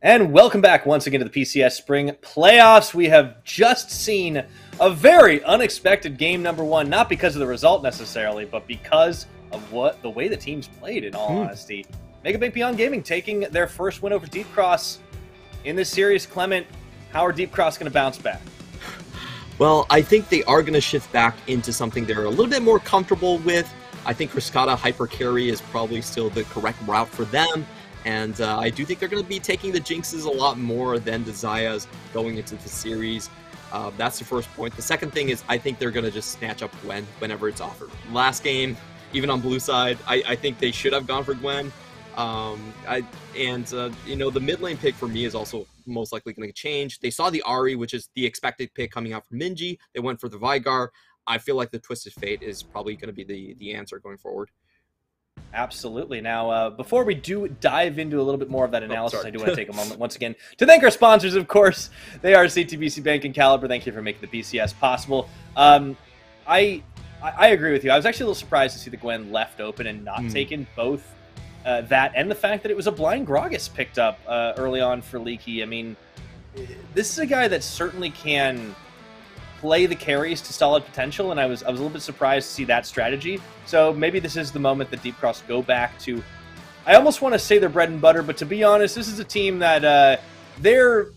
And welcome back once again to the PCS Spring Playoffs. We have just seen a very unexpected game number one, not because of the result necessarily, but because of the way the teams played, in all honesty. Mega Bank Beyond Gaming taking their first win over Deep Cross in this series. Clement, how are Deep Cross going to bounce back? Well, I think they are going to shift back into something they're a little bit more comfortable with. I think Cascada Hyper Carry is probably still the correct route for them. And I do think they're going to be taking the Jinxes a lot more than the Zayas going into the series. That's the first point. The second thing is I think they're going to just snatch up Gwen whenever it's offered. Last game, even on blue side, I think they should have gone for Gwen. The mid lane pick for me is also most likely going to change. They saw the Ahri, which is the expected pick coming out from Minji. They went for the Veigar. I feel like the Twisted Fate is probably going to be the answer going forward. Absolutely. Now, before we do dive into a little bit more of that analysis, I do want to take a moment once again to thank our sponsors, of course. They are CTBC Bank and Caliber. Thank you for making the PCS possible. I agree with you. I was actually a little surprised to see the Gwen left open and not taken, both that and the fact that it was a blind Gragas picked up early on for Leaky. I mean, this is a guy that certainly can play the carries to solid potential, and I was a little bit surprised to see that strategy. So maybe this is the moment that Deep Cross go back to, I almost want to say their bread and butter, but to be honest, this is a team that they're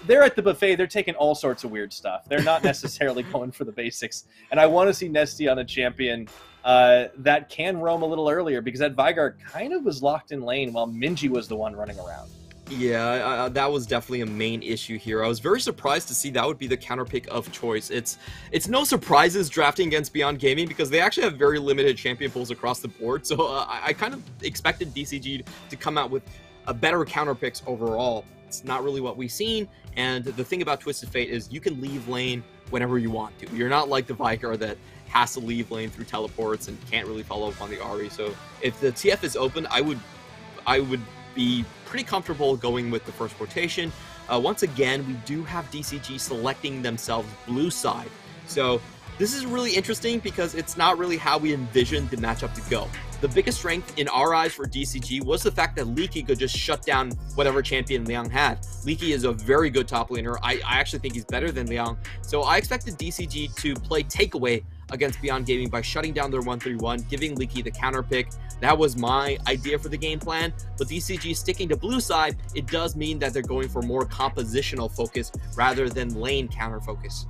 at the buffet. They're taking all sorts of weird stuff. They're not necessarily going for the basics, and I want to see Nesty on a champion that can roam a little earlier, because that Veigar kind of was locked in lane while Minji was the one running around. Yeah, that was definitely a main issue here. I was very surprised to see that would be the counter pick of choice. It's no surprises drafting against Beyond Gaming, because they actually have very limited champion pools across the board. So I kind of expected DCG to come out with a better counter picks overall. It's not really what we've seen. And the thing about Twisted Fate is you can leave lane whenever you want to. You're not like the Veigar that has to leave lane through teleports and can't really follow up on the Ahri. So if the TF is open, I would be pretty comfortable going with the first rotation. Once again, we do have DCG selecting themselves blue side. So this is really interesting because it's not really how we envisioned the matchup to go. The biggest strength in our eyes for DCG was the fact that Leaky could just shut down whatever champion Liang had. Leaky is a very good top laner. I actually think he's better than Liang. So I expected DCG to play takeaway against Beyond Gaming by shutting down their 1-3-1, giving Leaky the counter pick. That was my idea for the game plan, but DCG sticking to blue side, it does mean that they're going for more compositional focus rather than lane counter focus.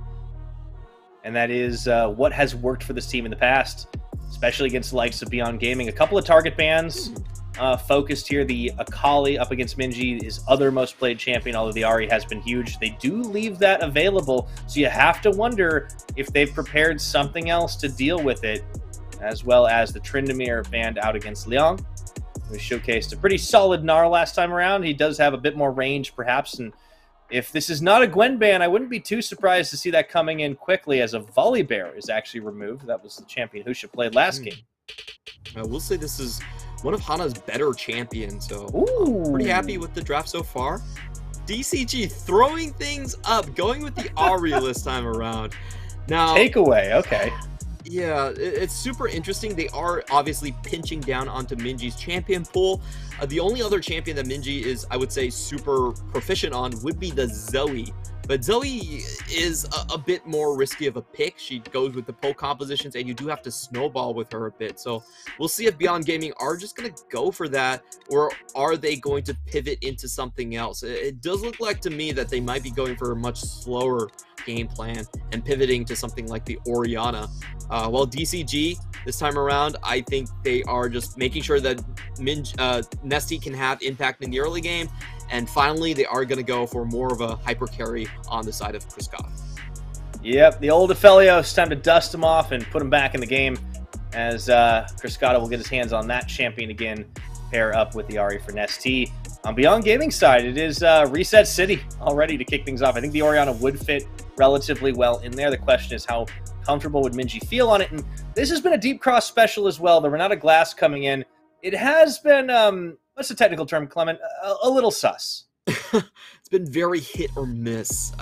And that is what has worked for this team in the past, especially against the likes of Beyond Gaming. A couple of target bans focused here. The Akali up against Minji, his other most played champion, although the Ahri has been huge. They do leave that available, so you have to wonder if they've prepared something else to deal with it, as well as the Tryndamere banned out against Liang. We showcased a pretty solid Gnar last time around. He does have a bit more range, perhaps, and if this is not a Gwen ban, I wouldn't be too surprised to see that coming in quickly, as a Volibear is actually removed. That was the champion Husha played last game. I will say this is one of Hana's better champions, so I'm pretty happy with the draft so far. DCG throwing things up, going with the Ahri this time around. Now, takeaway, okay. Yeah, it's super interesting. They are obviously pinching down onto Minji's champion pool. The only other champion that Minji is, I would say, super proficient on would be the Zoe. But Zoe is a bit more risky of a pick. She goes with the poke compositions, and you do have to snowball with her a bit. So we'll see if Beyond Gaming are just going to go for that, or are they going to pivot into something else. It does look like to me that they might be going for a much slower game plan and pivoting to something like the Orianna. While DCG, this time around, I think they are just making sure that Nesty can have impact in the early game. And finally, they are going to go for more of a hyper carry on the side of Cascada. Yep, the old Aphelios, time to dust him off and put him back in the game, as Cascada will get his hands on that champion again, pair up with the Ahri for Nesty. On Beyond Gaming side, it is Reset City already to kick things off. I think the Orianna would fit relatively well in there. The question is, how comfortable would Minji feel on it? And this has been a Deep Cross special as well. The Renata Glass coming in. It has been, what's the technical term, Clement? A little sus. it's been very hit or miss.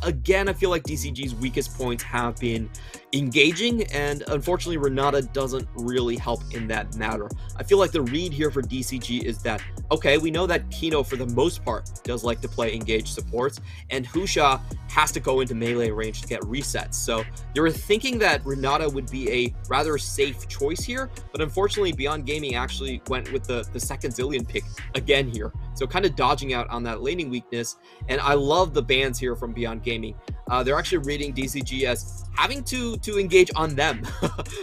Again, I feel like DCG's weakest points have been engaging, and unfortunately Renata doesn't really help in that matter. I feel like the read here for DCG is that, okay, we know that Kino for the most part does like to play engaged supports, and Husha has to go into melee range to get resets. So they were thinking that Renata would be a rather safe choice here, but unfortunately Beyond Gaming actually went with the second Zilean pick again here. So kind of dodging out on that laning weakness, and I love the bans here from Beyond Gaming. They're actually reading DCG as having to engage on them.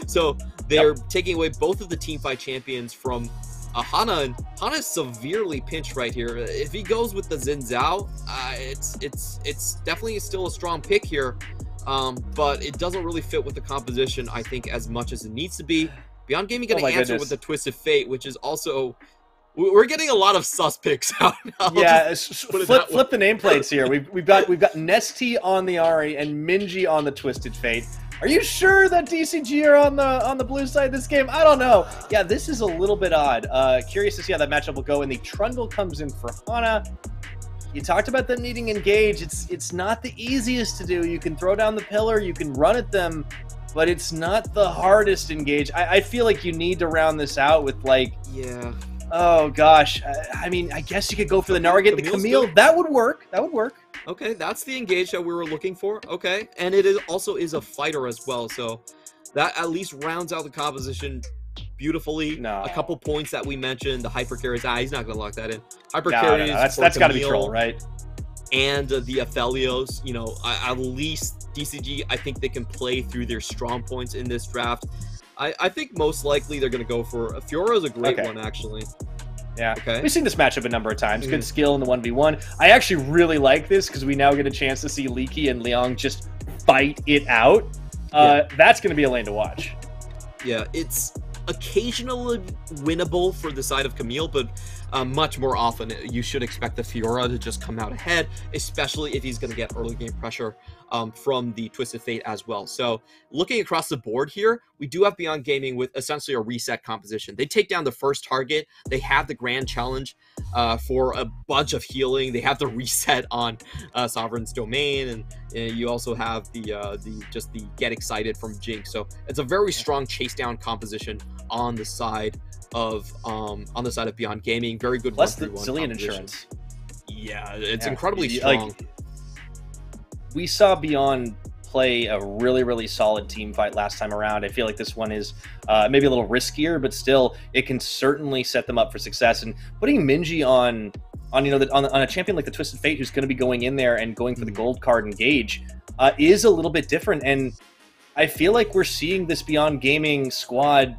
So they're taking away both of the teamfight champions from Hana, and Hana's severely pinched right here. If he goes with the Xin Zhao, it's definitely still a strong pick here, but it doesn't really fit with the composition, I think, as much as it needs to be. Beyond Gaming going to answer with the Twisted Fate, which is also... We're getting a lot of sus picks out now. Yeah, flip the nameplates here. We've got Nesty on the Ahri and Minji on the Twisted Fate. Are you sure that DCG are on the blue side of this game? I don't know. Yeah, this is a little bit odd. Curious to see how that matchup will go. And the Trundle comes in for Hana. You talked about them needing engage. It's not the easiest to do. You can throw down the pillar, you can run at them, but it's not the hardest engage. I feel like you need to round this out with like... Yeah. Oh, gosh. I mean, I guess you could go for the Nara, get the Camille. That would work. That would work. Okay, that's the engage that we were looking for. Okay, and it also is a fighter as well, so that at least rounds out the composition beautifully. No. A couple points that we mentioned, the hyper carries. He's not going to lock that in. Hyper carries. That's got to be troll, right? And the Aphelios, you know, at least DCG, I think they can play through their strong points in this draft. I think most likely they're going to go for... Fiora is a great one, actually. Yeah. Okay. We've seen this matchup a number of times. Good skill in the 1v1. I actually really like this because we now get a chance to see Leaky and Liang just fight it out. That's going to be a lane to watch. Yeah, it's occasionally winnable for the side of Camille, but much more often you should expect the Fiora to just come out ahead, especially if he's going to get early game pressure from the Twisted Fate as well. So looking across the board here, we do have Beyond Gaming with essentially a reset composition. They take down the first target. They have the grand challenge for a bunch of healing. They have the reset on Sovereign's Domain, and you also have the get excited from Jinx. So it's a very strong chase down composition on the side of Beyond Gaming. Very good. Plus the Zilean insurance. Yeah, it's incredibly strong. We saw Beyond play a really, really solid team fight last time around. I feel like this one is maybe a little riskier, but still, it can certainly set them up for success. And putting Minji on a champion like the Twisted Fate, who's going to be going in there and going for the gold card engage, is a little bit different. And I feel like we're seeing this Beyond Gaming squad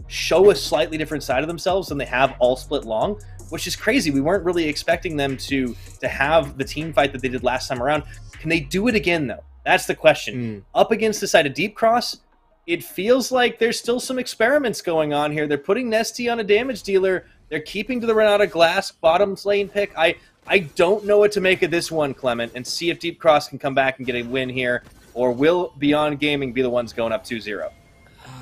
show a slightly different side of themselves than they have all split long, which is crazy. We weren't really expecting them to have the team fight that they did last time around. Can they do it again, though? That's the question. Up against the side of Deep Cross, it feels like there's still some experiments going on here. They're putting Nesty on a damage dealer. They're keeping to the Renata Glass bottom lane pick. I don't know what to make of this one, Clement, and see if Deep Cross can come back and get a win here, or will Beyond Gaming be the ones going up 2-0?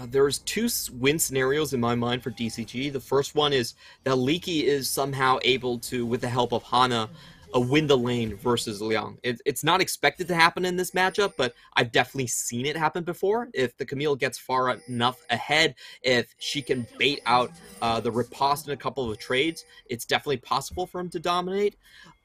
There's two win scenarios in my mind for DCG. The first one is that Leaky is somehow able to, with the help of Hana, win the lane versus Liang. It's not expected to happen in this matchup, but I've definitely seen it happen before. If the Camille gets far enough ahead, if she can bait out the riposte in a couple of trades, it's definitely possible for him to dominate.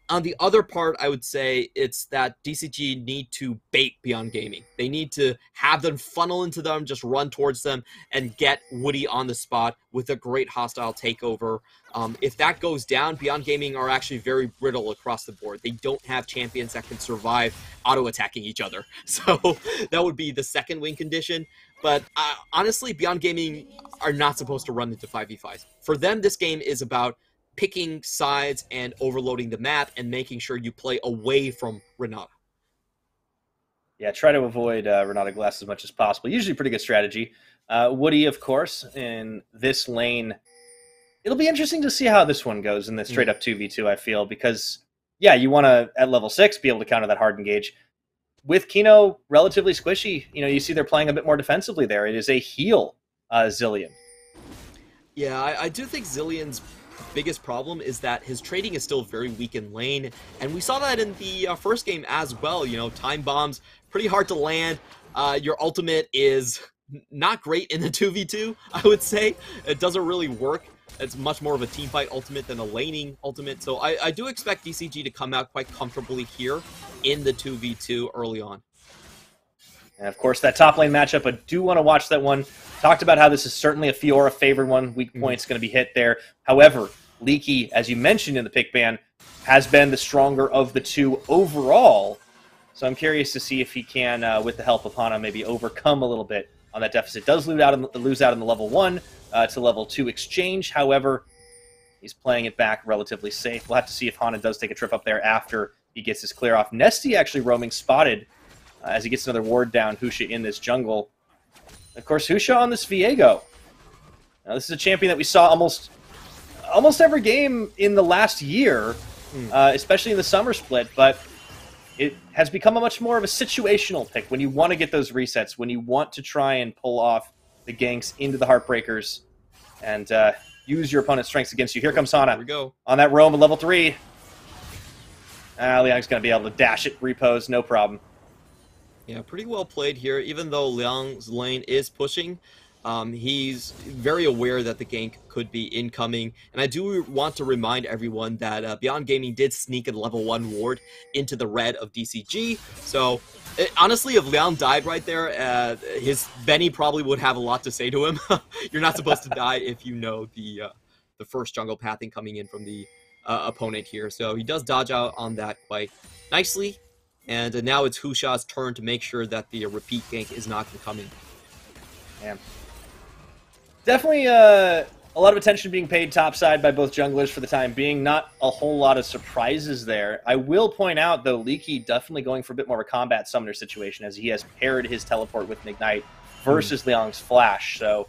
On the other part, I would say it's that DCG need to bait Beyond Gaming. They need to have them funnel into them, just run towards them, and get Woody on the spot with a great hostile takeover. If that goes down, Beyond Gaming are actually very brittle across the board. They don't have champions that can survive auto-attacking each other. So that would be the second win condition. But honestly, Beyond Gaming are not supposed to run into 5v5s. For them, this game is about picking sides and overloading the map and making sure you play away from Renata. Yeah, try to avoid Renata Glass as much as possible. Usually pretty good strategy. Woody, of course, in this lane. It'll be interesting to see how this one goes in this straight-up 2v2, I feel, because, yeah, you want to, at level 6, be able to counter that hard engage. With Kino, relatively squishy. You know, you see they're playing a bit more defensively there. It is a heal Zilean. Yeah, I do think Zilean's biggest problem is that his trading is still very weak in lane, and we saw that in the first game as well. You know, time bombs, pretty hard to land. Your ultimate is not great in the 2v2, I would say. It doesn't really work. It's much more of a teamfight ultimate than a laning ultimate. So I do expect DCG to come out quite comfortably here in the 2v2 early on. And of course, that top lane matchup, I do want to watch that one. Talked about how this is certainly a Fiora favored one. Weak point's going to be hit there. However, Leaky, as you mentioned in the pick ban, has been the stronger of the two overall. So I'm curious to see if he can, with the help of Hana, maybe overcome a little bit on that deficit. Does lose out in the level 1 to level 2 exchange. However, he's playing it back relatively safe. We'll have to see if Hana does take a trip up there after he gets his clear off. Nesty actually roaming spotted as he gets another ward down Husha in this jungle. Of course, Husha on this Viego. Now, this is a champion that we saw almost every game in the last year, especially in the summer split, but it has become a much more of a situational pick when you want to get those resets, when you want to try and pull off the ganks into the Heartbreakers and use your opponent's strengths against you. Here comes Hana. Here we go. On that roam at level 3. Liang's going to be able to dash it, repose, no problem. Yeah, pretty well played here. Even though Liang's lane is pushing, he's very aware that the gank could be incoming. And I do want to remind everyone that Beyond Gaming did sneak a level 1 ward into the red of DCG. So, honestly, if Liang died right there, his Benny probably would have a lot to say to him. You're not supposed to die if you know the first jungle pathing coming in from the opponent here. So he does dodge out on that quite nicely. And now it's Husha's turn to make sure that the repeat gank is not coming. Yeah. Definitely a lot of attention being paid topside by both junglers for the time being. Not a whole lot of surprises there. I will point out, though, Leaky definitely going for a bit more of a combat summoner situation as he has paired his teleport with an Ignite versus Liang's Flash. So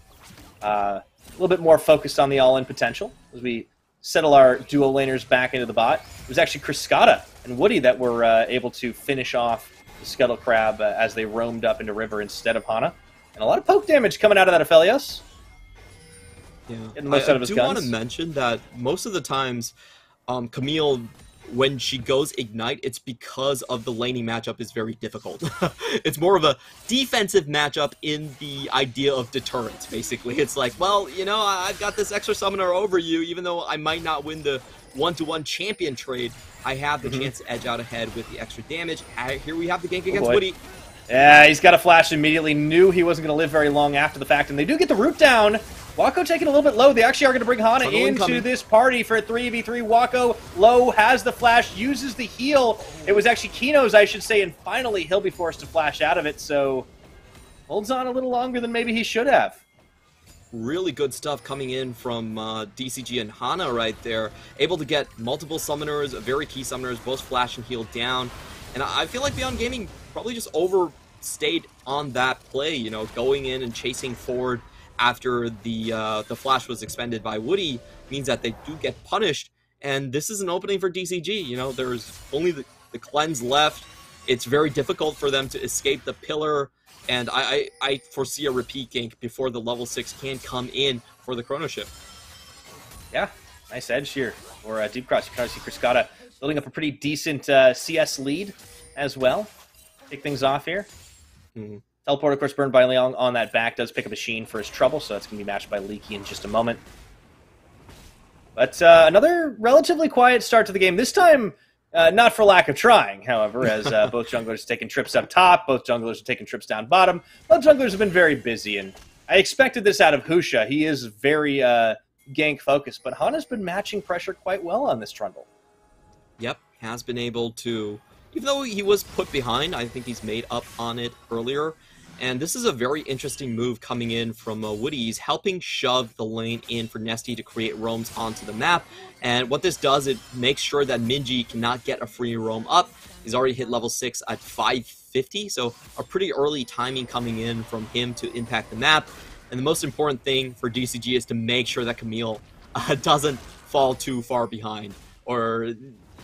a little bit more focused on the all-in potential as we settle our duo laners back into the bot. It was actually Kriskata and Woody that were able to finish off the Scuttle Crab as they roamed up into river instead of Hana. And a lot of poke damage coming out of that Aphelios. Yeah, Getting the most out of his do guns. want to mention that most of the times, Camille, when she goes Ignite, it's because of the laning matchup is very difficult. It's more of a defensive matchup in the idea of deterrence, basically. It's like, well, you know, I've got this extra summoner over you, even though I might not win the one-to-one champion trade, I have the chance to edge out ahead with the extra damage. Here we have the gank against Woody. Yeah, he's got a flash immediately. Knew he wasn't going to live very long after the fact, and they do get the root down. Wako taking a little bit low. They actually are going to bring Hana into this party for a 3v3. Wako low, has the flash, uses the heal. It was actually Kino's, I should say, and finally he'll be forced to flash out of it, so holds on a little longer than maybe he should have. Really good stuff coming in from DCG and Hana right there. Able to get multiple summoners, very key summoners, both flash and heal down. And I feel like Beyond Gaming probably just overstayed on that play, you know, going in and chasing forward after the flash was expended by Woody means that they do get punished. And this is an opening for DCG. You know, there's only the cleanse left. It's very difficult for them to escape the pillar. And I foresee a repeat gank before the level 6 can come in for the Chrono Shift. Yeah, nice edge here. Or Deep Cross. You can see Kriskata building up a pretty decent CS lead as well. Kick things off here. Teleport, of course, burned by Liang on that back. Does pick up a Sheen for his trouble, so that's going to be matched by Leaky in just a moment. But another relatively quiet start to the game. This time, not for lack of trying, however, as both junglers are taking trips up top, both junglers are taking trips down bottom. Both junglers have been very busy, and I expected this out of Husha. He is very gank-focused, but Hana's been matching pressure quite well on this Trundle. Yep, has been able to, even though he was put behind, I think he's made up on it earlier. And this is a very interesting move coming in from Woody. He's helping shove the lane in for Nesty to create roams onto the map. And what this does, it makes sure that Minji cannot get a free roam up. He's already hit level 6 at 550, so a pretty early timing coming in from him to impact the map. And the most important thing for DCG is to make sure that Camille doesn't fall too far behind. Or,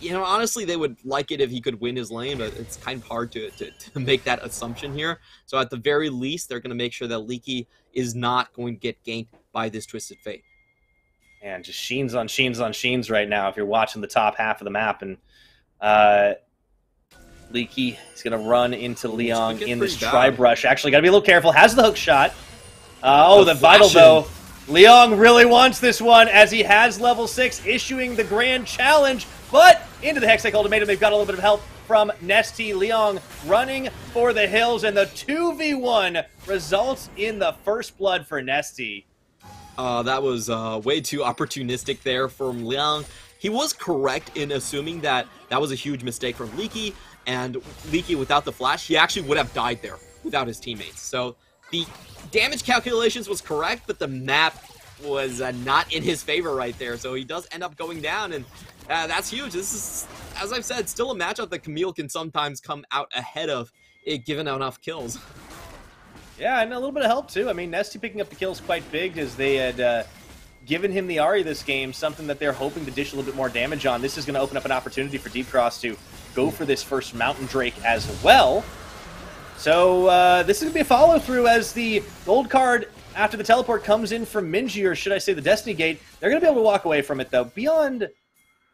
you know, honestly, they would like it if he could win his lane, but it's kind of hard to make that assumption here. So at the very least, they're going to make sure that Leaky is not going to get ganked by this Twisted Fate. And just sheens on sheens on sheens right now if you're watching the top half of the map. And Leaky is going to run into Liang in this tri-brush. Actually, got to be a little careful. Has the hook shot. The Vital, though. Liang really wants this one as he has level 6 issuing the grand challenge. But into the Hextech Ultimatum, they've got a little bit of help from Nesty. Liang running for the hills, and the 2v1 results in the first blood for Nesty. That was way too opportunistic there from Liang. He was correct in assuming that that was a huge mistake from Leaky, and Leaky without the flash, he actually would have died there without his teammates. So the damage calculations was correct, but the map was not in his favor right there. So he does end up going down, and that's huge. This is, as I've said, still a matchup that Camille can sometimes come out ahead of it given enough kills. Yeah, and a little bit of help, too. I mean, Nesty picking up the kills quite big as they had given him the Ahri this game, something that they're hoping to dish a little bit more damage on. This is going to open up an opportunity for Deep Cross to go for this first Mountain Drake as well. So this is going to be a follow-through as the gold card after the teleport comes in from Minji, or should I say the Destiny Gate. They're going to be able to walk away from it, though. Beyond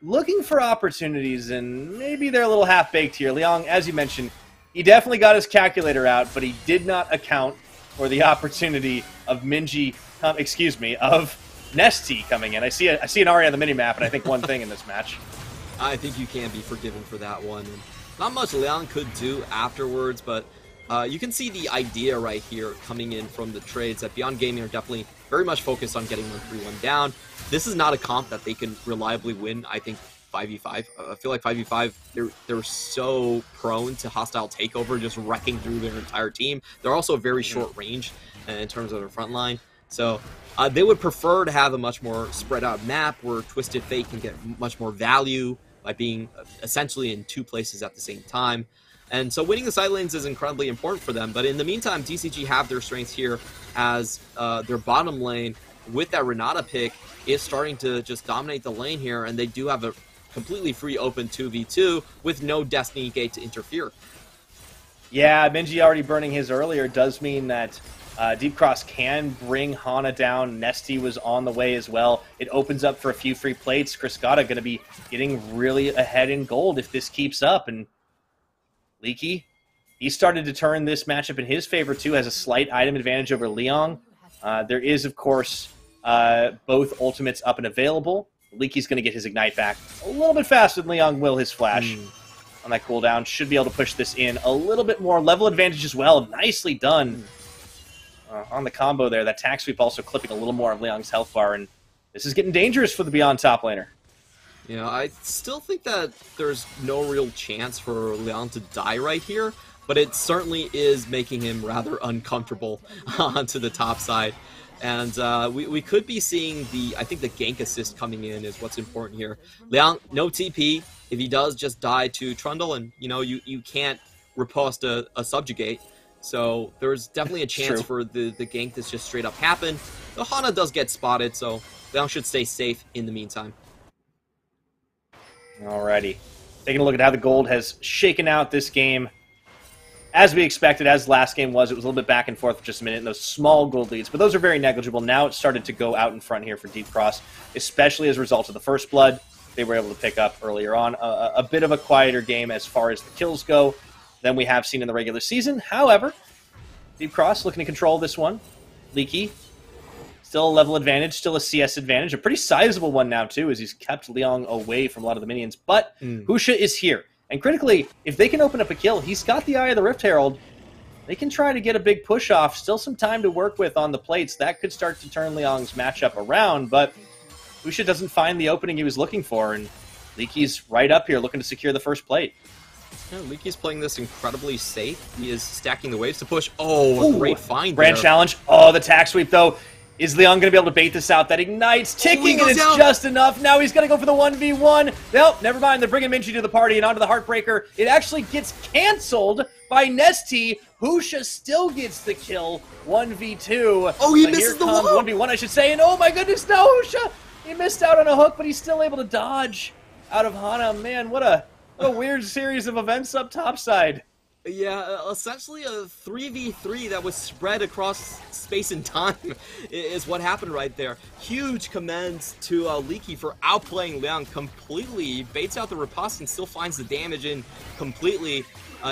looking for opportunities, and maybe they're a little half-baked here. Liang, as you mentioned, he definitely got his calculator out, but he did not account for the opportunity of of Nesty coming in. I see an Ahri on the minimap, and I think one thing in this match. I think you can be forgiven for that one. And not much Liang could do afterwards, but you can see the idea right here coming in from the trades that Beyond Gaming are definitely very much focused on getting 1-3-1 down. This is not a comp that they can reliably win, I think, 5v5. I feel like 5v5, they're so prone to hostile takeover, just wrecking through their entire team. They're also very short range in terms of their front line. So they would prefer to have a much more spread out map where Twisted Fate can get much more value by being essentially in two places at the same time. And so winning the side lanes is incredibly important for them. But in the meantime, DCG have their strengths here as their bottom lane with that Renata pick is starting to just dominate the lane here. And they do have a completely free open 2v2 with no Destiny Gate to interfere. Yeah, Minji already burning his earlier does mean that Deep Cross can bring Hana down. Nesty was on the way as well. It opens up for a few free plates. Kriskata going to be getting really ahead in gold if this keeps up. And Leaky, he started to turn this matchup in his favor too, has a slight item advantage over Liang. There is, of course, both ultimates up and available. Leaky's going to get his Ignite back a little bit faster than Liang will his Flash. On that cooldown, should be able to push this in a little bit more. Level advantage as well. Nicely done on the combo there. That tack sweep also clipping a little more of Liang's health bar, and this is getting dangerous for the Beyond top laner. You know, I still think that there's no real chance for Liang to die right here, but it certainly is making him rather uncomfortable onto the top side. And we could be seeing I think the gank assist coming in is what's important here. Liang, no TP. If he does just die to Trundle, and you know, you can't riposte a subjugate. So there's definitely a chance for the gank to just straight up happen. The Hana does get spotted, so Liang should stay safe in the meantime. Alrighty. Taking a look at how the gold has shaken out this game. As we expected, as last game was, it was a little bit back and forth for just a minute, and those small gold leads, but those are very negligible. Now it's started to go out in front here for Deep Cross, especially as a result of the first blood they were able to pick up earlier on. A bit of a quieter game as far as the kills go than we have seen in the regular season. However, Deep Cross looking to control this one. Leaky, still a level advantage, still a CS advantage. A pretty sizable one now, too, as he's kept Liang away from a lot of the minions. But Husha is here. And critically, if they can open up a kill, he's got the Eye of the Rift Herald. They can try to get a big push off. Still some time to work with on the plates. That could start to turn Liang's matchup around, but Husha doesn't find the opening he was looking for, and Leaky's right up here looking to secure the first plate. Yeah, Leaky's playing this incredibly safe. He is stacking the waves to push. Oh, a great find Grand challenge. Oh, the tack sweep, though. Is Liang going to be able to bait this out? That ignites, ticking, and it's down. Just enough. Now he's going to go for the 1v1. Nope, never mind. They're bringing Minchi to the party and onto the Heartbreaker. It actually gets canceled by Nesty. Husha still gets the kill. 1v2. Oh, he misses the 1v1, I should say. And oh my goodness, no, Husha! He missed out on a hook, but he's still able to dodge out of Hana. Man, what a weird series of events up topside. Yeah, essentially a 3v3 that was spread across space and time is what happened right there. Huge commends to Leaky for outplaying Liang completely. He baits out the riposte and still finds the damage in completely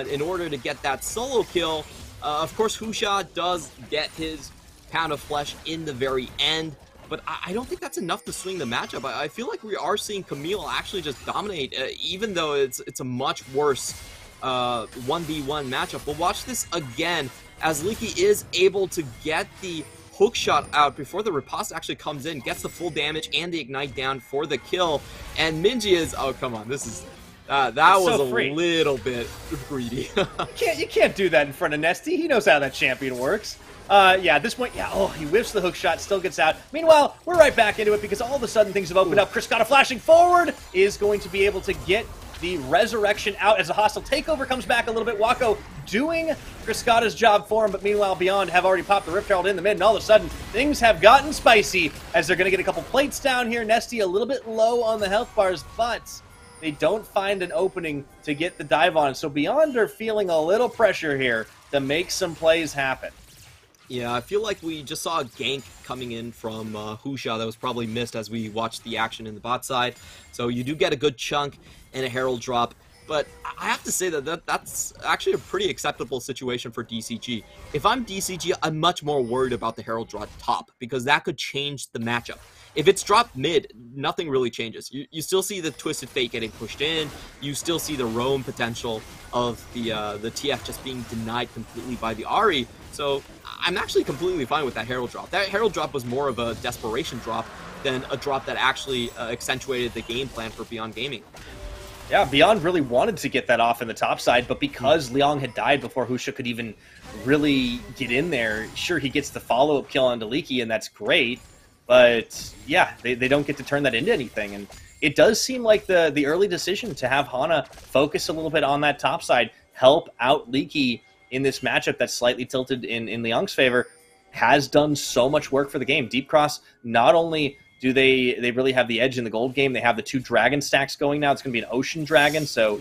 in order to get that solo kill. Of course, Husha does get his pound of flesh in the very end, but I don't think that's enough to swing the matchup. I feel like we are seeing Camille actually just dominate, even though it's a much worse 1v1 matchup. But watch this again, as Leaky is able to get the hook shot out before the riposte actually comes in, gets the full damage and the ignite down for the kill. And Minji is, oh come on, this is that was so a little bit greedy. you can't do that in front of Nesty. He knows how that champion works. Yeah, at this point, yeah, oh, he whiffs the hook shot, still gets out. Meanwhile, we're right back into it because all of a sudden things have opened up. Criscata flashing forward is going to be able to get the resurrection out as a hostile takeover comes back a little bit. Wako doing Criscata's job for him, but meanwhile Beyond have already popped the Rift Herald in the mid, and all of a sudden things have gotten spicy as they're going to get a couple plates down here. Nesty a little bit low on the health bars, but they don't find an opening to get the dive on. So Beyond are feeling a little pressure here to make some plays happen. Yeah, I feel like we just saw a gank coming in from Husha that was probably missed as we watched the action in the bot side. So you do get a good chunk and a Herald drop. But I have to say that's actually a pretty acceptable situation for DCG. If I'm DCG, I'm much more worried about the Herald drop top, because that could change the matchup. If it's dropped mid, nothing really changes. You still see the Twisted Fate getting pushed in. You still see the roam potential of the TF just being denied completely by the Ahri. So I'm actually completely fine with that Herald drop. That Herald drop was more of a desperation drop than a drop that actually accentuated the game plan for Beyond Gaming. Yeah, Beyond really wanted to get that off in the top side, but because Liang had died before Husha could even really get in there, sure, he gets the follow-up kill onto Leaky, and that's great. But yeah, they don't get to turn that into anything. And it does seem like the early decision to have Hana focus a little bit on that top side, help out Leaky in this matchup that's slightly tilted in Liang's favor, has done so much work for the game. Deep Cross, not only do they really have the edge in the gold game, they have the 2 dragon stacks going now. It's going to be an ocean dragon, so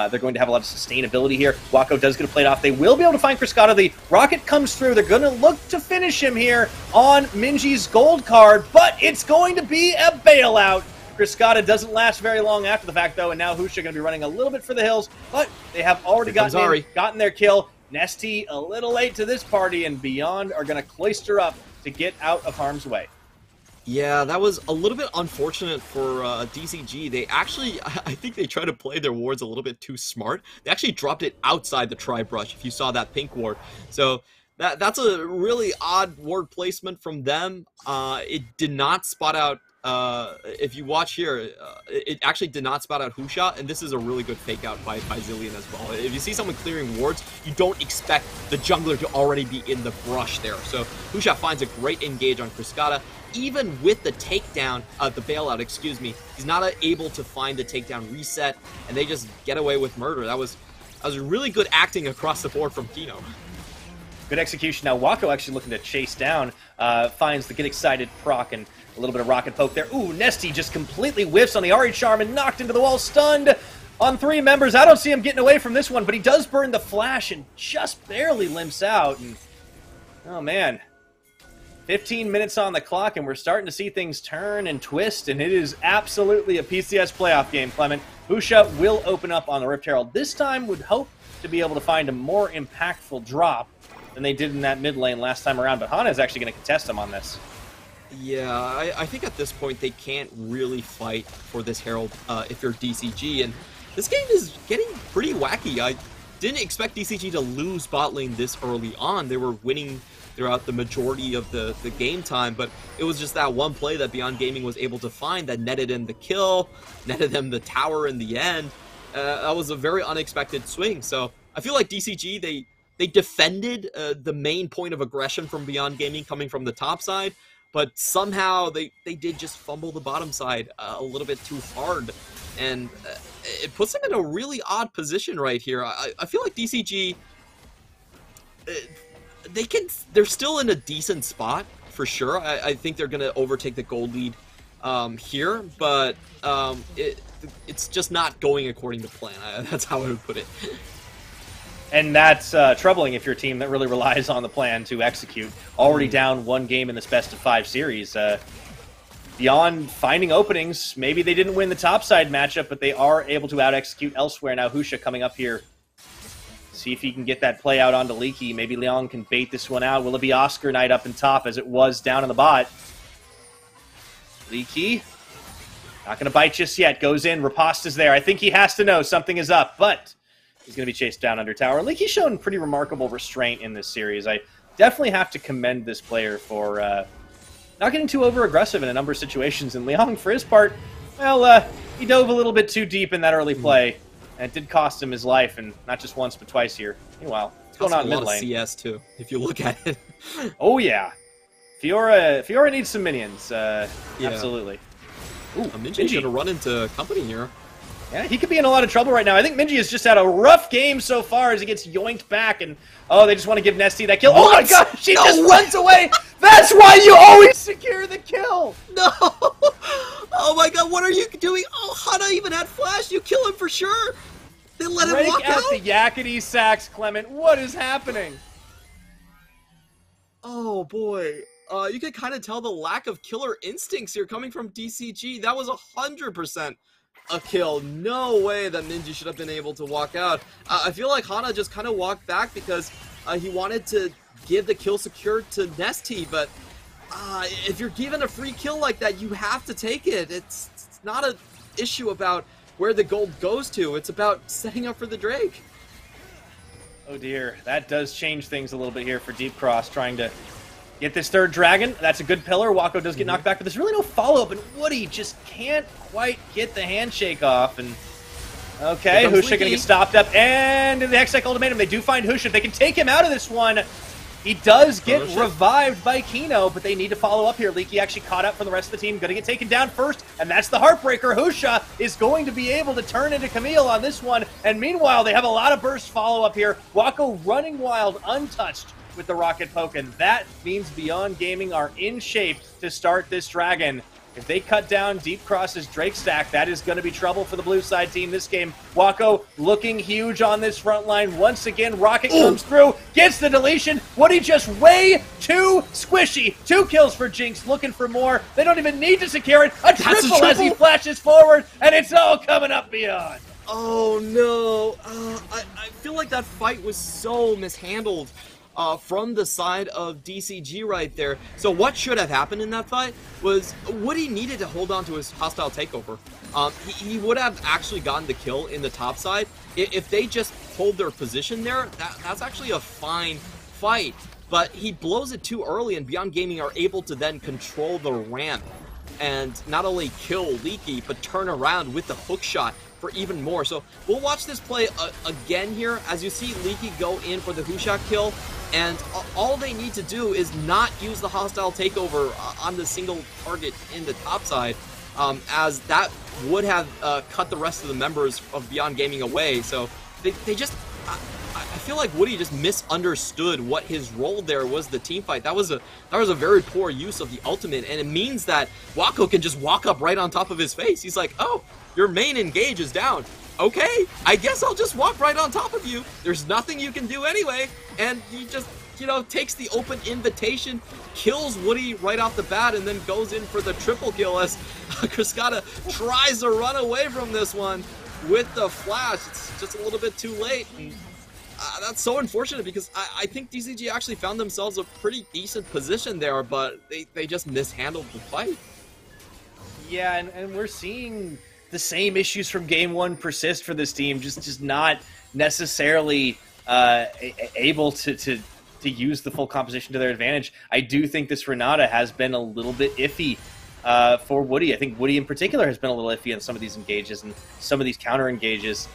they're going to have a lot of sustainability here. Wako does get a plate off. They will be able to find Criscata. The rocket comes through. They're going to look to finish him here on Minji's gold card, but it's going to be a bailout. Criscata doesn't last very long after the fact, though, and now Husha going to be running a little bit for the hills, but they have already gotten their kill. Nesty a little late to this party, and Beyond are going to cloister up to get out of harm's way. Yeah, that was a little bit unfortunate for DCG. They actually, I think they tried to play their wards a little bit too smart. They actually dropped it outside the tri-brush, if you saw that pink ward. So that's a really odd ward placement from them. It did not spot out, if you watch here, it actually did not spot out Husha, and this is a really good fake out by Zillion as well. If you see someone clearing wards, you don't expect the jungler to already be in the brush there. So Husha finds a great engage on Criscata. Even with the takedown, the bailout, excuse me, he's not able to find the takedown reset, and they just get away with murder. That was really good acting across the board from Kino. Good execution. Now Wako actually looking to chase down, finds the Get Excited proc and a little bit of rocket poke there. Ooh, Nesty just completely whiffs on the Ahri charm and knocked into the wall, stunned on 3 members. I don't see him getting away from this one, but he does burn the flash and just barely limps out. And, oh man. 15 minutes on the clock, and we're starting to see things turn and twist, and it is absolutely a PCS playoff game, Clement. Husha will open up on the Rift Herald. This time would hope to be able to find a more impactful drop than they did in that mid lane last time around, but Hana is actually going to contest him on this. Yeah, I think at this point they can't really fight for this Herald if you're DCG, and this game is getting pretty wacky. I didn't expect DCG to lose bot lane this early on. They were winning throughout the majority of the game time, but it was just that one play that Beyond Gaming was able to find that netted in the kill, netted them the tower in the end. That was a very unexpected swing. So I feel like DCG, they defended the main point of aggression from Beyond Gaming coming from the top side, but somehow they did just fumble the bottom side a little bit too hard, and it puts them in a really odd position right here. I feel like DCG, they're still in a decent spot for sure. I think they're gonna overtake the gold lead here, but it's just not going according to plan. That's how I would put it. And that's troubling if you're a team that really relies on the plan to execute. Already down one game in this best-of-5 series. Beyond finding openings, maybe they didn't win the topside matchup, but they are able to out-execute elsewhere. Now Husha coming up here. See if he can get that play out onto Leaky. Maybe Leon can bait this one out. Will it be Oscar Knight up in top as it was down in the bot? Leaky, not going to bite just yet. Goes in. Riposta's there. I think he has to know something is up, but he's going to be chased down under tower. Leaky's shown pretty remarkable restraint in this series. I definitely have to commend this player for not getting too over-aggressive in a number of situations. And Leon, for his part, well, he dove a little bit too deep in that early play, and it did cost him his life, and not just once but twice here. Meanwhile, what's going on in mid lane? CS too, if you look at it. Oh yeah, Fiora needs some minions. Absolutely. Ooh, Minji's gonna run into company here. Yeah, he could be in a lot of trouble right now. I think Minji has just had a rough game so far as he gets yoinked back, and oh, they just want to give Nesty that kill. Oh my god, she just runs away! That's why you always secure the kill! No! Oh my god, what are you doing? Oh, Hana even had flash, you kill him for sure! They let him walk out? Break out the yakety sacks, Clement. What is happening? Oh boy. You can kind of tell the lack of killer instincts here coming from DCG. That was 100% a kill. No way that Minji should have been able to walk out. I feel like Hana just kind of walked back because he wanted to give the kill secured to Nesty, but if you're given a free kill like that, you have to take it. It's not an issue about where the gold goes to. It's about setting up for the Drake. Oh dear, that does change things a little bit here for Deep Cross, trying to get this third dragon. That's a good pillar. Wako does get knocked back, but there's really no follow-up, and Woody just can't quite get the handshake off. And okay, Husha gonna get stopped up, and in the Hextech ultimatum, they do find Husha. If they can take him out of this one, he does get revived by Kino, but they need to follow up here. Leaky actually caught up from the rest of the team, gonna get taken down first, and that's the Heartbreaker. Husha is going to be able to turn into Camille on this one, and meanwhile, they have a lot of burst follow-up here. Wako running wild, untouched with the rocket poke, and that means Beyond Gaming are in shape to start this dragon. If they cut down Deep Cross's Drake stack, that is going to be trouble for the blue side team this game. Wako looking huge on this front line. Once again, Rocket comes through, gets the deletion. Woody just way too squishy. 2 kills for Jinx, looking for more. They don't even need to secure it. A triple as he flashes forward, and it's all coming up Beyond. Oh no, I feel like that fight was so mishandled from the side of DCG right there. So what should have happened in that fight was Woody needed to hold on to his hostile takeover. He would have actually gotten the kill in the top side. If they just hold their position there, that's actually a fine fight. But he blows it too early, and Beyond Gaming are able to then control the ramp and not only kill Leaky, but turn around with the hook shot for even more. So we'll watch this play again here. As you see Leaky go in for the Husha kill, and all they need to do is not use the hostile takeover on the single target in the top side, as that would have cut the rest of the members of Beyond Gaming away. So they just... I feel like Woody just misunderstood what his role there was, the team fight. That was a very poor use of the ultimate, and it means that Wako can just walk up right on top of his face. He's like, oh, your main engage is down. Okay, I guess I'll just walk right on top of you. There's nothing you can do anyway. And he just, you know, takes the open invitation, kills Woody right off the bat, and then goes in for the triple kill as Cascada tries to run away from this one with the flash. It's just a little bit too late. And, that's so unfortunate because I think DCG actually found themselves a pretty decent position there, but they just mishandled the fight. Yeah, and we're seeing the same issues from game one persist for this team, just not necessarily able to use the full composition to their advantage. I do think this Renata has been a little bit iffy for Woody. I think Woody in particular has been a little iffy on some of these engages and some of these counter engages.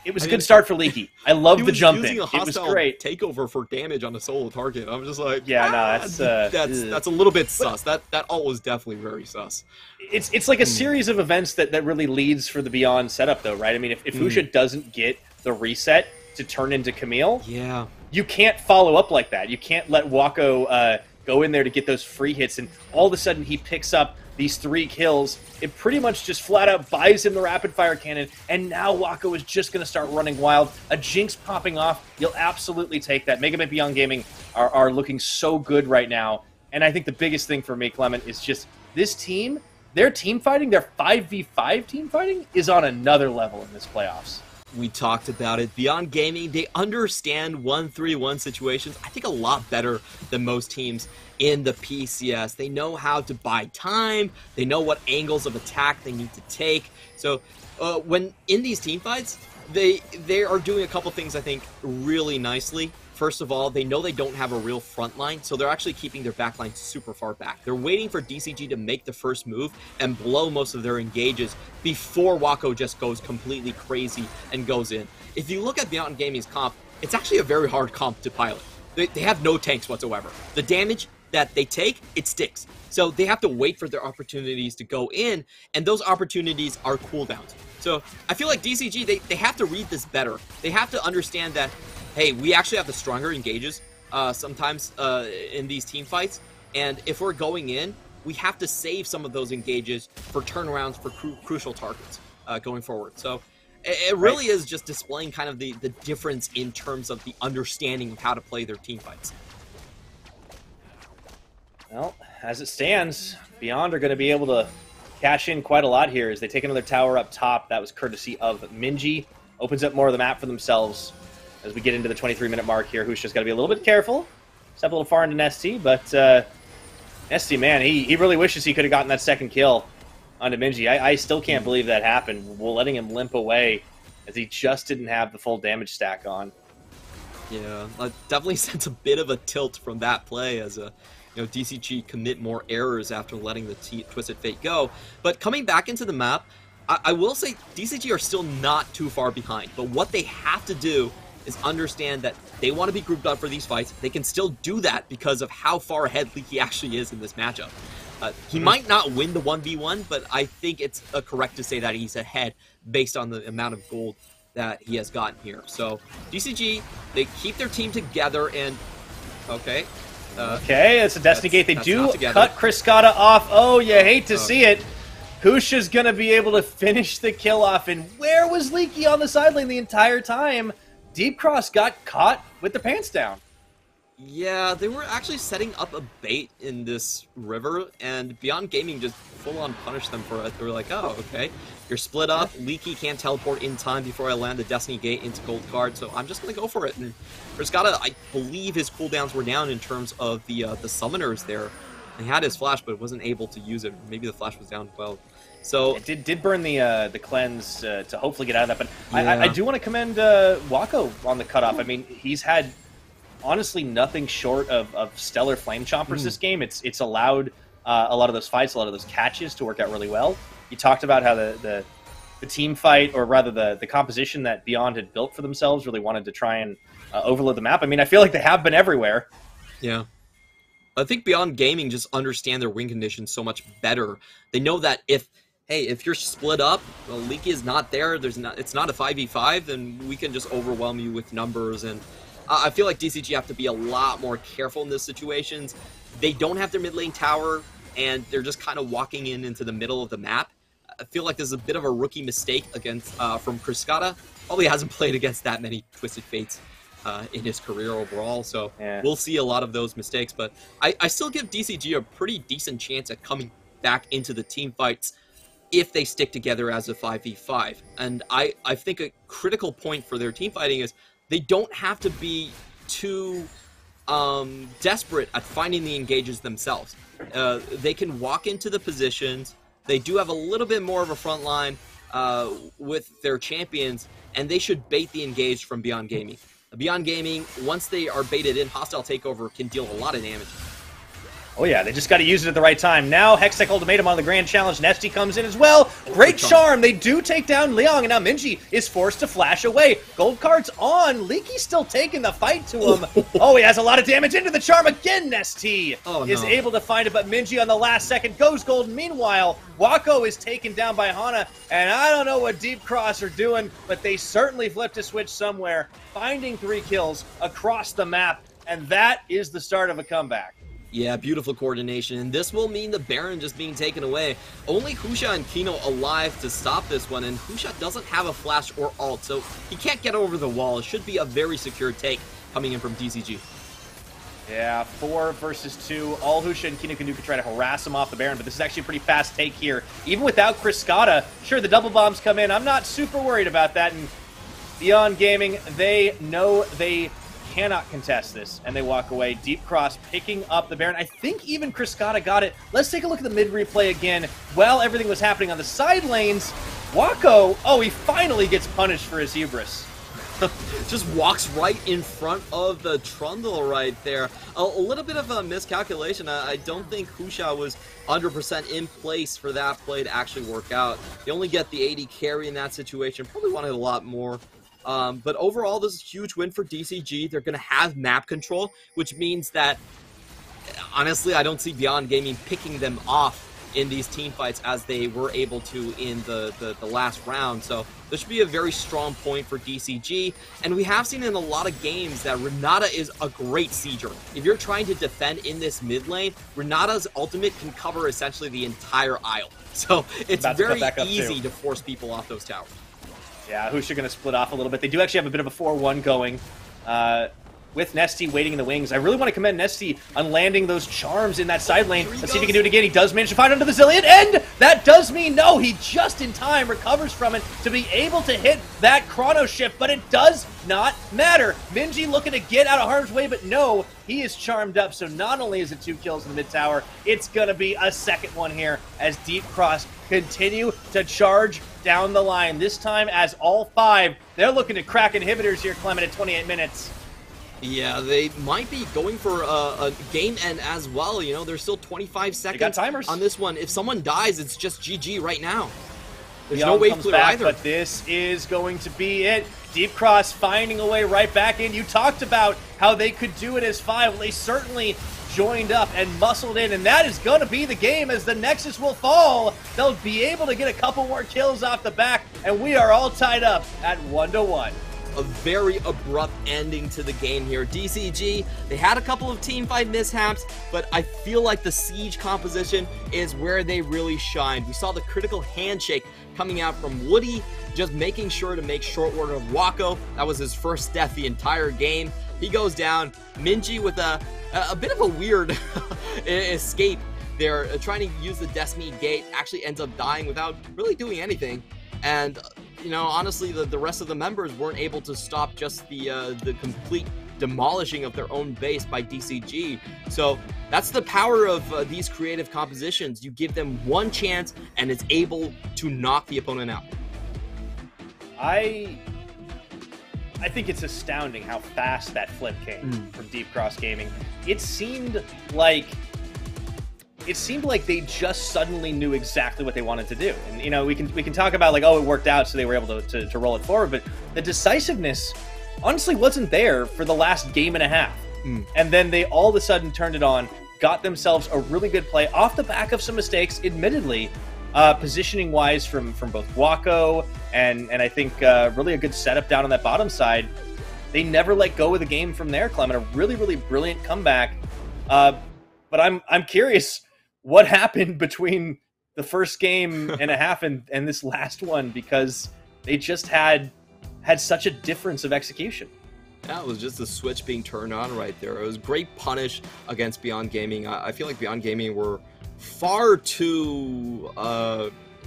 It was a good start for Leaky. I love the jump in. It was great. Takeover for damage on a solo target. I'm just like, yeah, no, that's a little bit sus. That all was definitely very sus. It's like a series of events that really leads for the Beyond setup, though, right? I mean, if Husha doesn't get the reset to turn into Camille, yeah, you can't follow up like that. You can't let Wako go in there to get those free hits, and all of a sudden he picks up these 3 kills, it pretty much just flat out buys him the rapid fire cannon, and now Wako is just going to start running wild. A Jinx popping off, you'll absolutely take that. Mega Man Beyond Gaming are looking so good right now, and I think the biggest thing for me, Clement, is just this team, their team fighting, their 5v5 team fighting is on another level in this playoffs. We talked about it. Beyond Gaming, they understand 1-3-1 situations, I think, a lot better than most teams in the PCS. They know how to buy time. They know what angles of attack they need to take. So when in these team fights, they are doing a couple things, I think, really nicely. First of all, they know they don't have a real front line, so they're actually keeping their back line super far back. They're waiting for DCG to make the first move and blow most of their engages before Wako just goes completely crazy and goes in. If you look at Beyond Gaming's comp, it's actually a very hard comp to pilot. They have no tanks whatsoever. The damage that they take, it sticks. So they have to wait for their opportunities to go in, and those opportunities are cooldowns. So I feel like DCG, they have to read this better. They have to understand that, hey, we actually have the stronger engages sometimes in these team fights, and if we're going in, we have to save some of those engages for turnarounds for crucial targets going forward. So it really is just displaying kind of the difference in terms of the understanding of how to play their team fights. Well, as it stands, Beyond are going to be able to cash in quite a lot here as they take another tower up top. That was courtesy of Minji. Opens up more of the map for themselves as we get into the 23-minute mark here. Who's just got to be a little bit careful. Step a little far into Nesty, but Nesty, man, he really wishes he could have gotten that second kill onto Minji. I still can't believe that happened. We're letting him limp away as he just didn't have the full damage stack on. Yeah, I definitely sense a bit of a tilt from that play as DCG commit more errors after letting the Twisted Fate go. But coming back into the map, I will say DCG are still not too far behind. But what they have to do is understand that they want to be grouped up for these fights. They can still do that because of how far ahead Leaky actually is in this matchup. He might not win the 1v1, but I think it's correct to say that he's ahead based on the amount of gold that he has gotten here. So DCG, they keep their team together and... Okay, it's a Destiny Gate. They do cut Kriskata off. Oh, you hate to see it. Kusha's going to be able to finish the kill off. And where was Leaky on the sideline the entire time? Deep Cross got caught with their pants down. Yeah, they were actually setting up a bait in this river, and Beyond Gaming just full-on punished them for it. They were like, oh, okay, you're split up, Leaky can't teleport in time before I land the Destiny Gate into gold card, so I'm just going to go for it. And Kriskata, I believe his cooldowns were down in terms of the summoners there. He had his flash, but wasn't able to use it. Maybe the flash was down as well. So it did burn the cleanse to hopefully get out of that, but yeah. I do want to commend Wako on the cutoff. I mean, he's had honestly nothing short of stellar flame chompers this game. It's allowed a lot of those fights, a lot of those catches to work out really well. You talked about how the team fight, or rather the composition that Beyond had built for themselves, really wanted to try and overload the map. I mean, I feel like they have been everywhere. Yeah. I think Beyond Gaming just understand their win conditions so much better. They know that if you're split up, well, Leaky is not there, it's not a 5v5, then we can just overwhelm you with numbers. And I feel like DCG have to be a lot more careful in these situations. They don't have their mid lane tower, and they're just kind of walking into the middle of the map. I feel like this is a bit of a rookie mistake against from Kriskata. Probably hasn't played against that many Twisted Fates in his career overall, so we'll see a lot of those mistakes. But I still give DCG a pretty decent chance at coming back into the team fights if they stick together as a 5v5. And I think a critical point for their team fighting is they don't have to be too desperate at finding the engages themselves. They can walk into the positions. They do have a little bit more of a front line with their champions, and they should bait the engage from Beyond Gaming. Beyond Gaming, once they are baited in, Hostile Takeover can deal a lot of damage. Oh yeah, they just got to use it at the right time. Now, Hextech Ultimatum on the Grand Challenge. Nesty comes in as well. Great charm. They do take down Liang, and now Minji is forced to flash away. Gold card's on. Leaky's still taking the fight to him. Oh, he has a lot of damage into the charm again. Nesty is able to find it, but Minji on the last second goes golden. Meanwhile, Wako is taken down by Hana, and I don't know what Deep Cross are doing, but they certainly flipped a switch somewhere, finding 3 kills across the map, and that is the start of a comeback. Yeah, beautiful coordination, and this will mean the Baron just being taken away. Only Husha and Kino alive to stop this one, and Husha doesn't have a flash or ult, so he can't get over the wall. It should be a very secure take coming in from DCG. Yeah, 4 versus 2. All Husha and Kino can do can try to harass him off the Baron, but this is actually a pretty fast take here. Even without Kriskata, sure, the double bombs come in. I'm not super worried about that, and Beyond Gaming, they know they cannot contest this, and they walk away. Deep Cross picking up the Baron. I think even Kriskata got it. Let's take a look at the mid replay again. While everything was happening on the side lanes, Wako, oh, he finally gets punished for his hubris. Just walks right in front of the Trundle right there. A little bit of a miscalculation. I don't think Husha was 100% in place for that play to actually work out. You only get the 80 carry in that situation. Probably wanted a lot more. But overall, this is a huge win for DCG. They're going to have map control, which means that, honestly, I don't see Beyond Gaming picking them off in these team fights as they were able to in the last round. So this should be a very strong point for DCG. And we have seen in a lot of games that Renata is a great sieger. If you're trying to defend in this mid lane, Renata's ultimate can cover essentially the entire aisle. So it's very easy to force people off those towers. Yeah, Husha going to split off a little bit. They do actually have a bit of a 4-1 going with Nesty waiting in the wings. I really want to commend Nesty on landing those charms in that side lane. Let's see if he can do it again. He does manage to find under the Zillion, and that does mean no. He just in time recovers from it to be able to hit that chrono shift, but it does not matter. Minji looking to get out of harm's way, but no, he is charmed up. So not only is it 2 kills in the mid tower, it's going to be a second one here as Deep Cross continue to charge down the line. This time as all 5, they're looking to crack inhibitors here, Clement, at 28 minutes. Yeah, they might be going for a game end as well. You know, there's still 25 seconds on this one. If someone dies, it's just GG right now. There's no way clear either. But this is going to be it. Deep Cross finding a way right back in. You talked about how they could do it as 5. Well, they certainly joined up and muscled in, and that is going to be the game as the Nexus will fall. They'll be able to get a couple more kills off the back, and we are all tied up at 1-1. A very abrupt ending to the game here. DCG, they had a couple of teamfight mishaps, but I feel like the Siege composition is where they really shined. We saw the critical handshake coming out from Woody, just making sure to make short work of Wako. That was his first death the entire game. He goes down. Minji with a bit of a weird escape. They're trying to use the Destiny Gate, actually ends up dying without really doing anything. And you know, honestly, the rest of the members weren't able to stop just the complete demolishing of their own base by DCG. So that's the power of these creative compositions. You give them one chance, and it's able to knock the opponent out. I think it's astounding how fast that flip came from Deep Cross Gaming. It seemed like they just suddenly knew exactly what they wanted to do. And, you know, we can talk about, like, oh, it worked out, so they were able to roll it forward. But the decisiveness, honestly, wasn't there for the last game and a half. And then they all of a sudden turned it on, got themselves a really good play off the back of some mistakes, admittedly, positioning-wise from both Wako and I think really a good setup down on that bottom side. They never let go of the game from there, Clement. A really, really brilliant comeback. But I'm curious what happened between the first game and a half and this last one, because they just had such a difference of execution. Yeah, it was just the switch being turned on right there. It was great punish against Beyond Gaming. I feel like Beyond Gaming were far too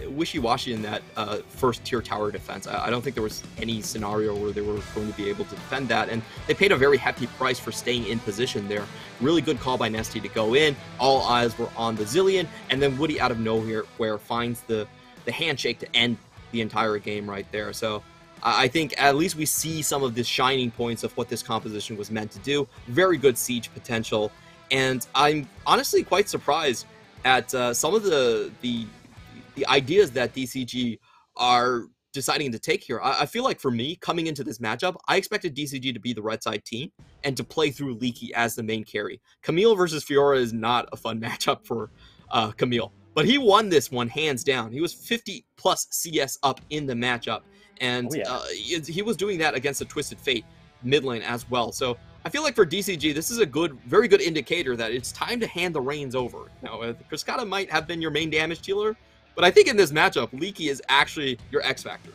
wishy-washy in that first tier tower defense. I don't think there was any scenario where they were going to be able to defend that, and they paid a very hefty price for staying in position there. Really good call by Nesty to go in. All eyes were on the Zillion, and then Woody out of nowhere finds the handshake to end the entire game right there. So I think at least we see some of the shining points of what this composition was meant to do. Very good siege potential, and I'm honestly quite surprised at some of the ideas that DCG are deciding to take here. I feel like for me, coming into this matchup, I expected DCG to be the red side team and to play through Leaky as the main carry. Camille versus Fiora is not a fun matchup for Camille, but he won this one hands down. He was 50 plus CS up in the matchup, and he was doing that against a Twisted Fate mid lane as well. So I feel like for DCG, this is a very good indicator that it's time to hand the reins over. Now, Cascada might have been your main damage dealer, but I think in this matchup, Leaky is actually your X factor.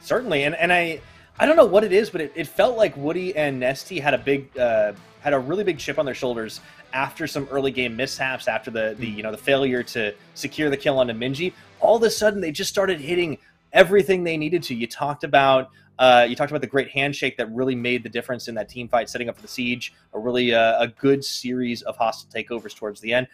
Certainly, and I don't know what it is, but it felt like Woody and Nesty had a really big chip on their shoulders after some early game mishaps, after the failure to secure the kill onto Minji. All of a sudden, they just started hitting everything they needed to. You talked about the great handshake that really made the difference in that team fight, setting up for the siege. A good series of hostile takeovers towards the end,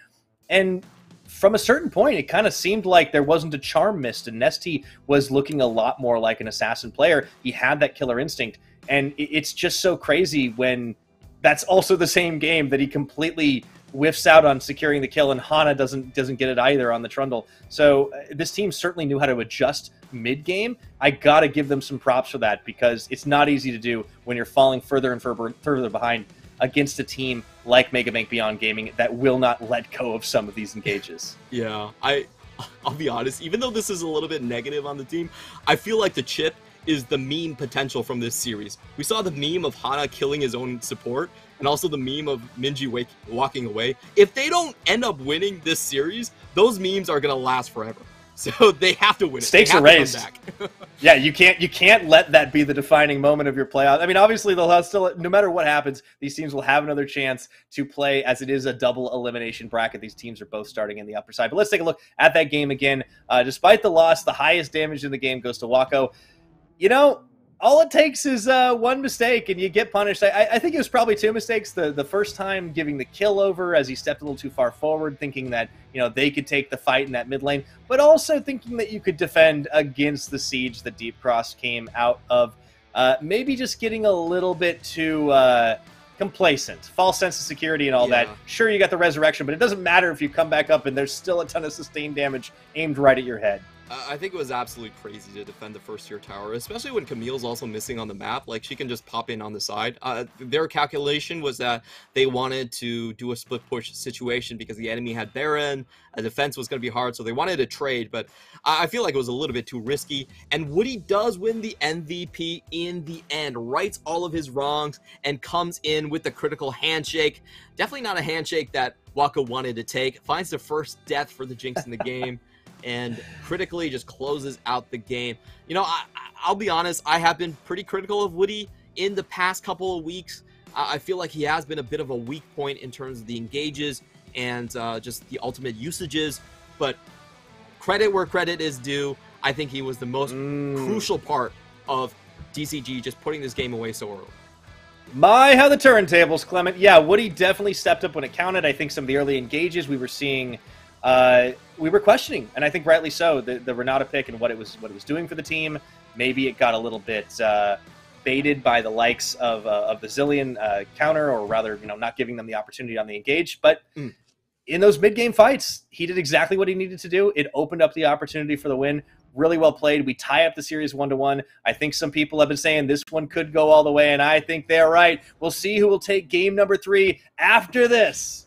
and from a certain point, it kind of seemed like there wasn't a charm missed, and Nesty was looking a lot more like an assassin player. He had that killer instinct, and it's just so crazy when that's also the same game that he completely whiffs out on securing the kill, and Hana doesn't get it either on the Trundle. So this team certainly knew how to adjust mid-game. I got to give them some props for that, because it's not easy to do when you're falling further and further behind against a team like Mega Bank Beyond Gaming that will not let go of some of these engages. Yeah, I'll be honest, even though this is a little bit negative on the team, I feel like the chip is the meme potential from this series. We saw the meme of Hana killing his own support, and also the meme of Minji walking away. If they don't end up winning this series, those memes are going to last forever. So they have to win it. Stakes are raised. Yeah, you can't let that be the defining moment of your playoff. I mean, obviously they'll have still, no matter what happens, these teams will have another chance to play, as it is a double elimination bracket. These teams are both starting in the upper side. But let's take a look at that game again. Despite the loss, the highest damage in the game goes to Wako. You know, all it takes is one mistake and you get punished. I think it was probably two mistakes. The first time giving the kill over as he stepped a little too far forward, thinking that, you know, they could take the fight in that mid lane, but also thinking that you could defend against the siege that Deep Cross came out of. Maybe just getting a little bit too complacent, false sense of security and all that. Sure, you got the resurrection, but it doesn't matter if you come back up and there's still a ton of sustained damage aimed right at your head. I think it was absolutely crazy to defend the first tier tower, especially when Camille's also missing on the map. Like, she can just pop in on the side. Their calculation was that they wanted to do a split push situation because the enemy had Baron, a defense was going to be hard, so they wanted to trade, but I feel like it was a little bit too risky. And Woody does win the MVP in the end, rights all of his wrongs, and comes in with the critical handshake. Definitely not a handshake that Waka wanted to take. Finds the first death for the Jinx in the game. And critically just closes out the game. You know, I'll be honest, I have been pretty critical of Woody in the past couple of weeks. I feel like he has been a bit of a weak point in terms of the engages and just the ultimate usages. But credit where credit is due. I think he was the most crucial part of DCG just putting this game away so early. My, how the turntables, Clement. Yeah, Woody definitely stepped up when it counted. I think some of the early engages we were seeing... we were questioning, and I think rightly so, the Renata pick and what it was doing for the team. Maybe it got a little bit baited by the likes of the Zillion counter, or rather, you know, not giving them the opportunity on the engage. But in those mid-game fights, he did exactly what he needed to do. It opened up the opportunity for the win. Really well played. We tie up the series 1-1. I think some people have been saying this one could go all the way, and I think they're right. We'll see who will take game number 3 after this.